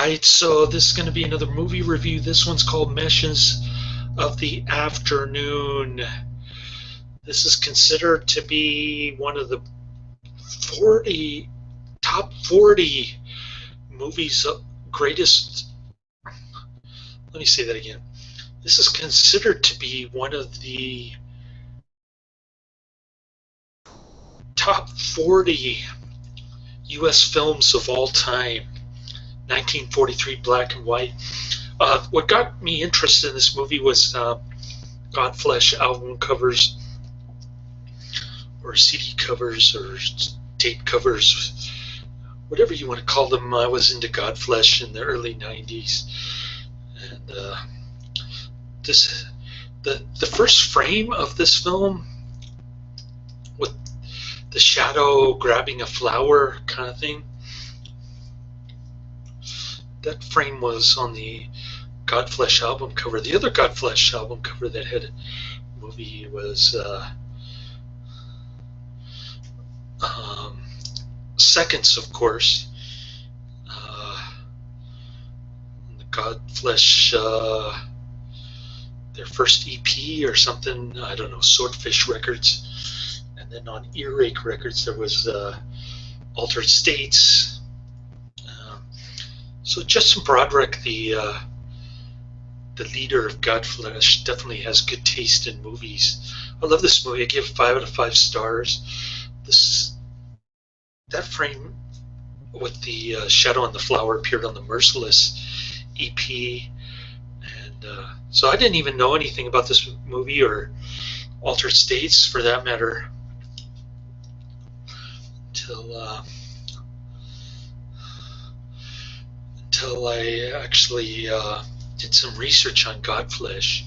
Alright, so this is going to be another movie review. This one's called Meshes of the Afternoon. This is considered to be one of the 40 top 40 movies of greatest. Let me say that again. This is considered to be one of the top 40 U.S. films of all time. 1943, black and white. What got me interested in this movie was Godflesh album covers, or CD covers, or tape covers, whatever you want to call them. I was into Godflesh in the early 90s, and the first frame of this film with the shadow grabbing a flower kind of thing, that frame was on the Godflesh album cover. The other Godflesh album cover that had a movie was Seconds, of course. The Godflesh, their first EP or something, I don't know, Swordfish Records. And then on Earache Records there was Altered States. So Justin Broderick, the leader of Godflesh, definitely has good taste in movies. I love this movie. I give it 5 out of 5 stars. That frame with the shadow on the flower appeared on the Merciless EP, and so I didn't even know anything about this movie or Altered States, for that matter, until I actually did some research on Godflesh.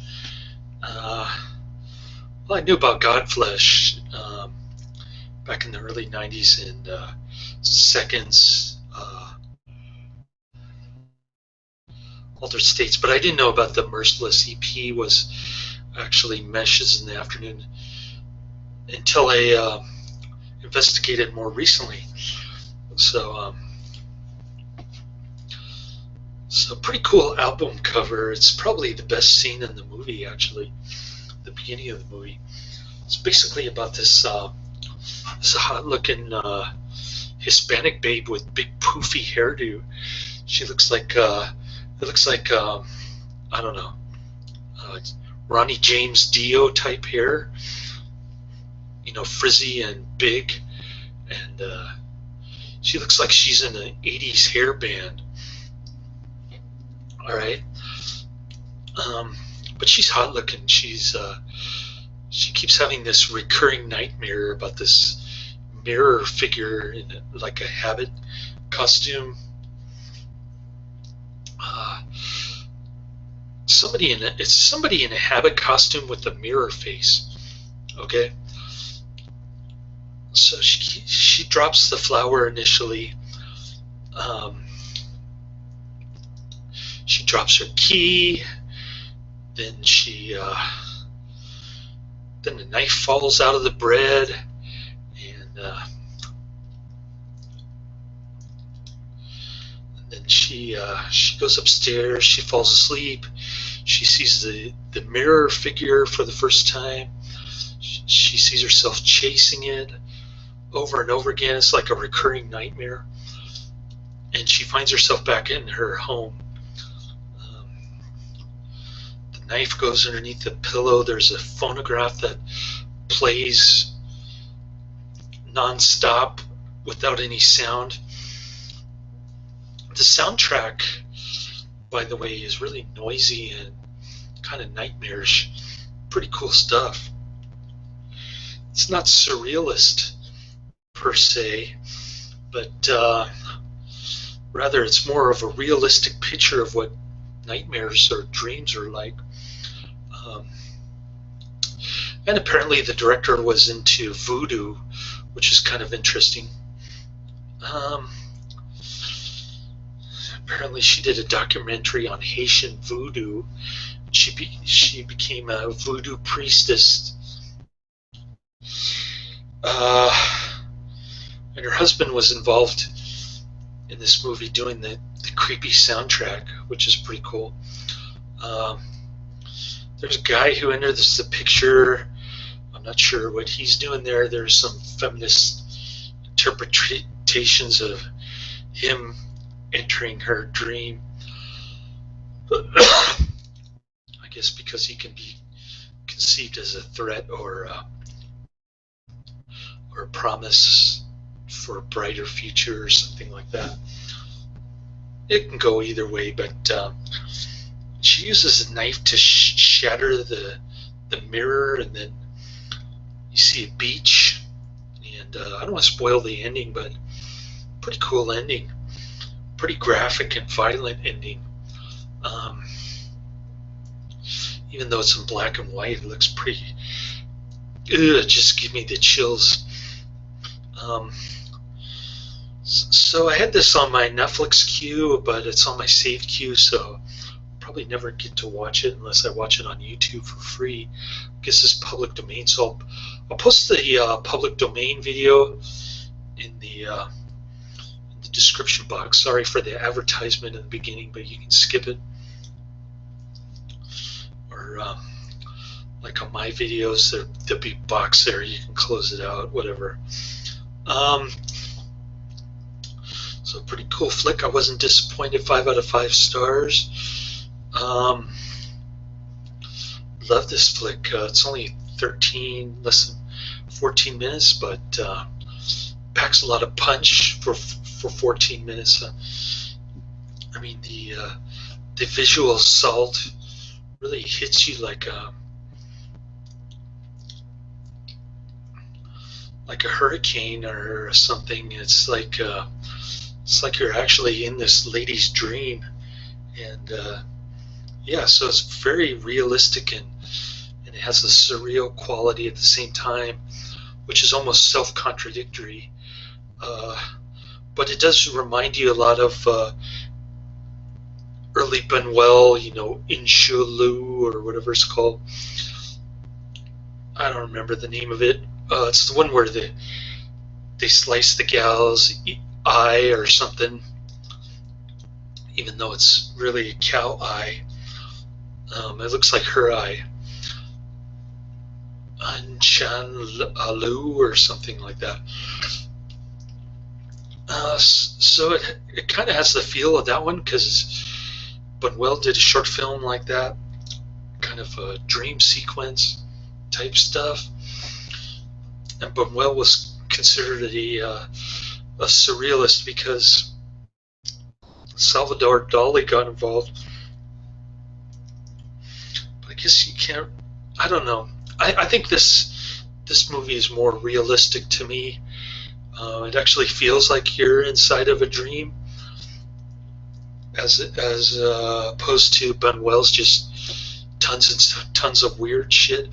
Well, I knew about Godflesh back in the early 90s and Seconds, Altered States, but I didn't know about the Merciless EP was actually Meshes in the Afternoon until I investigated more recently. So pretty cool album cover. It's probably the best scene in the movie, actually, the beginning of the movie. It's basically about this hot-looking Hispanic babe with big poofy hairdo. She looks like I don't know, Ronnie James Dio type hair, frizzy and big, and she looks like she's in an 80s hair band. All right, but she's hot looking. She keeps having this recurring nightmare about this mirror figure in like a habit costume. It's somebody in a habit costume with a mirror face. Okay, so she drops the flower initially. She drops her key, then then the knife falls out of the bread, and then she goes upstairs. She falls asleep. She sees the mirror figure for the first time. She sees herself chasing it over and over again. It's like a recurring nightmare, and she finds herself back in her home. Knife goes underneath the pillow. There's a phonograph that plays non-stop without any sound. The soundtrack, by the way, is really noisy and kind of nightmarish. Pretty cool stuff. It's not surrealist per se, but rather it's more of a realistic picture of what nightmares or dreams are like. And apparently the director was into voodoo, which is kind of interesting. Apparently she did a documentary on Haitian voodoo. She became a voodoo priestess. And her husband was involved in this movie doing the the creepy soundtrack, which is pretty cool. Um, there's a guy who enters the picture. I'm not sure what he's doing there. There's some feminist interpretations of him entering her dream. I guess because he can be conceived as a threat or a promise for a brighter future or something like that. It can go either way, but she uses a knife to shatter the mirror, and then you see a beach. And I don't want to spoil the ending, but pretty cool ending, pretty graphic and violent ending. Even though it's in black and white, it looks pretty. It just gives me the chills. So I had this on my Netflix queue, but it's on my saved queue, so I'll probably never get to watch it unless I watch it on YouTube for free. I guess it's public domain, so I'll post the public domain video in the description box. Sorry for the advertisement in the beginning, but you can skip it. Or like on my videos, there'll be a box there. You can close it out, whatever. So pretty cool flick. I wasn't disappointed. 5 out of 5 stars. Love this flick. It's only less than 14 minutes, but packs a lot of punch for 14 minutes. I mean, the visual assault really hits you like a hurricane or something. It's like you're actually in this lady's dream, and yeah, so it's very realistic, and it has a surreal quality at the same time, which is almost self-contradictory. But it does remind you a lot of early Buñuel, Inshulu or whatever it's called. I don't remember the name of it. It's the one where they slice the gal's eye or something, even though it's really a cow eye. It looks like her eye. Anchan-Alu or something like that. So it kind of has the feel of that one, because Buñuel did a short film like that, kind of a dream sequence type stuff. And Buñuel was considered a surrealist because Salvador Dali got involved. But I guess you can't. I don't know. I think this movie is more realistic to me. It actually feels like you're inside of a dream, as opposed to Buñuel's just tons and tons of weird shit.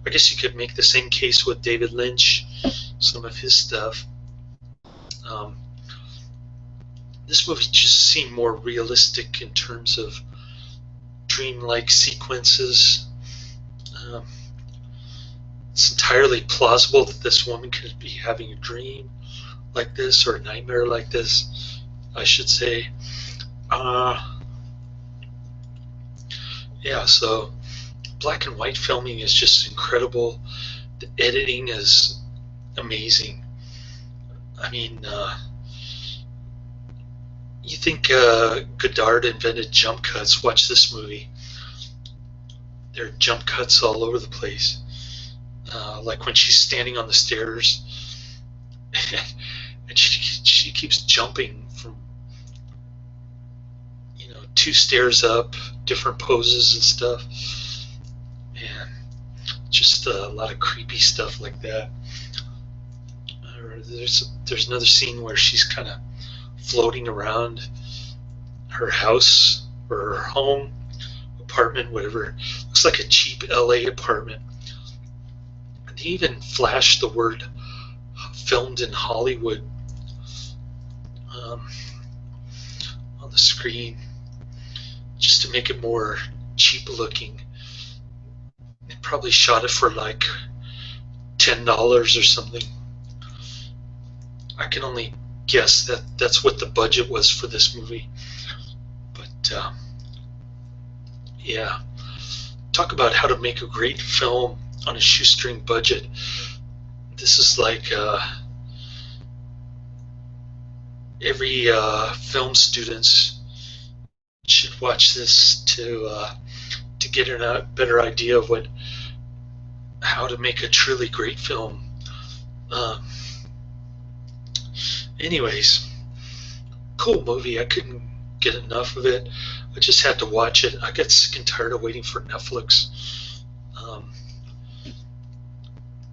I guess you could make the same case with David Lynch, some of his stuff. This movie just seemed more realistic in terms of dreamlike sequences. It's entirely plausible that this woman could be having a dream like this, or a nightmare like this, I should say. Yeah, so black and white filming is just incredible. The editing is amazing. I mean, you think Godard invented jump cuts? Watch this movie. There are jump cuts all over the place. Like when she's standing on the stairs, and she keeps jumping from 2 stairs up, different poses and stuff. Man, just a lot of creepy stuff like that. There's another scene where she's kind of floating around her house or her home, apartment, whatever. Looks like a cheap LA apartment. And they even flashed the word "filmed in Hollywood" on the screen, just to make it more cheap looking. They probably shot it for like $10 or something. I can only guess that that's what the budget was for this movie. yeah, talk about how to make a great film on a shoestring budget. This is like every film students should watch this to get a better idea of what how to make a truly great film. Um, anyways, cool movie. I couldn't get enough of it. I just had to watch it. I got sick and tired of waiting for Netflix. Um,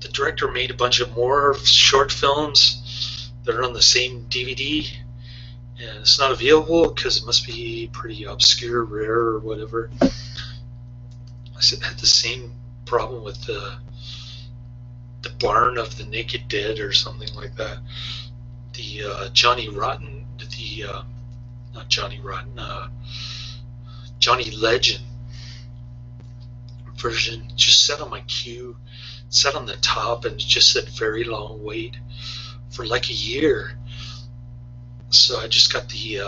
the director made a bunch of more short films that are on the same DVD, and it's not available because it must be pretty obscure, rare, or whatever. I had the same problem with the Barn of the Naked Dead or something like that. The Johnny Rotten, the not Johnny Rotten, Johnny Legend version just sat on my queue, sat on the top, and just said very long wait for like a year. So I just got the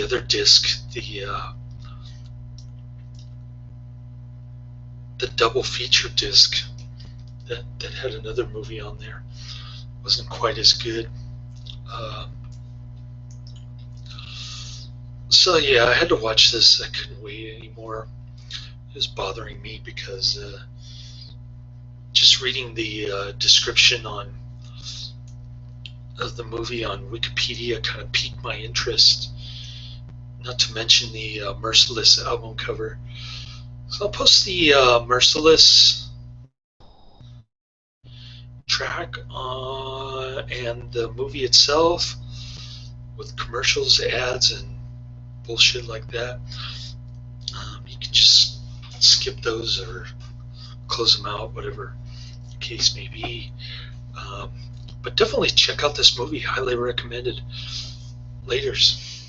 other disc, the double feature disc that had another movie on there. Wasn't quite as good. So yeah, I had to watch this. I couldn't wait anymore. It was bothering me because just reading the description of the movie on Wikipedia kind of piqued my interest. Not to mention the Merciless album cover. So I'll post the Merciless track and the movie itself with commercials, ads, and bullshit like that. You can just skip those or close them out, whatever the case may be. But definitely check out this movie. Highly recommended. Laters.